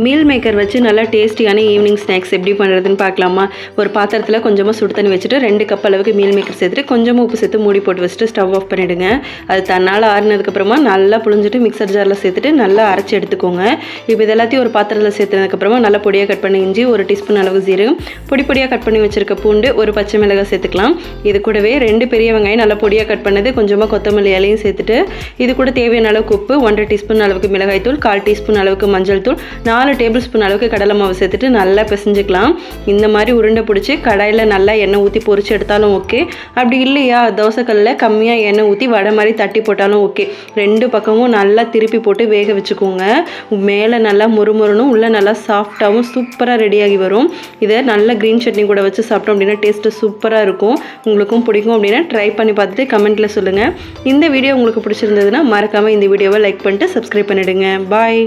Meal maker வச்சு நல்லா டேஸ்டியான ஈவினிங் ஸ்நாக்ஸ் எப்படி பண்ணுறதுன்னு பார்க்கலாமா. ஒரு பாத்திரத்தில் கொஞ்சமாக சுடு தண்ணி வச்சுட்டு 2 கப் அளவுக்கு மீல் மேக்கர் சேர்த்துட்டு கொஞ்சமாக உப்பு சேர்த்து மூடி போட்டு வச்சுட்டு ஸ்டவ் ஆஃப் பண்ணிவிடுங்க. அது தன்னால் ஆறுனதுக்கப்புறமா நல்லா புழிஞ்சிட்டு மிக்சர் ஜாரில் சேர்த்துட்டு நல்லா அரைச்சி எடுத்துக்கோங்க. இப்போ இது எல்லாத்தையும் ஒரு பாத்திரத்தில் சேர்த்ததுக்கப்புறமா நல்லா பொடியாக கட் பண்ணி இஞ்சி, 1 டீஸ்பூன் அளவு ஜீரகம், பொடியாக கட் பண்ணி வச்சுருக்க பூண்டு, ஒரு பச்சை மிளகாய் சேர்த்துக்கலாம். இது கூடவே 2 பெரிய வெங்காயம் நல்லா பொடியாக கட் பண்ணது, கொஞ்சமாக கொத்தமல்லி இலையும் சேர்த்துட்டு இது கூட தேவையான அளவுக்கு உப்பு, 1.5 டீஸ்பூன் அளவுக்கு மிளகாய் தூள், 1/4 டீஸ்பூன் அளவுக்கு மஞ்சள் தூள், 4 டேபிள் ஸ்பூன் அளவுக்கு கடலை மாவு சேர்த்துட்டு நல்லா பிசைஞ்சிக்கலாம். இந்த மாதிரி உருண்டை பிடிச்சி கடாயில் நல்லா எண்ணெய் ஊற்றி பொரிச்சு எடுத்தாலும் ஓகே. அப்படி இல்லையா தோசைக்கல்லில் கம்மியாக எண்ணெய் ஊற்றி வடை மாதிரி தட்டி போட்டாலும் ஓகே. 2 பக்கமும் நல்லா திருப்பி போட்டு வேக வச்சுக்கோங்க. மேலே நல்லா முறுமுறுனும் உள்ளே நல்லா சாஃப்டாகவும் சூப்பராக ரெடியாகி வரும். இதை நல்லா க்ரீன் சட்னி கூட வச்சு சாப்பிட்டோம் அப்படின்னா டேஸ்ட்டு சூப்பராக இருக்கும். உங்களுக்கும் பிடிக்கும் அப்படின்னா ட்ரை பண்ணி பார்த்துட்டு கமெண்ட்டில் சொல்லுங்கள். இந்த வீடியோ உங்களுக்கு பிடிச்சிருந்ததுன்னா மறக்காமல் இந்த வீடியோவை லைக் பண்ணிட்டு சப்ஸ்கிரைப் பண்ணிவிடுங்க. பாய்.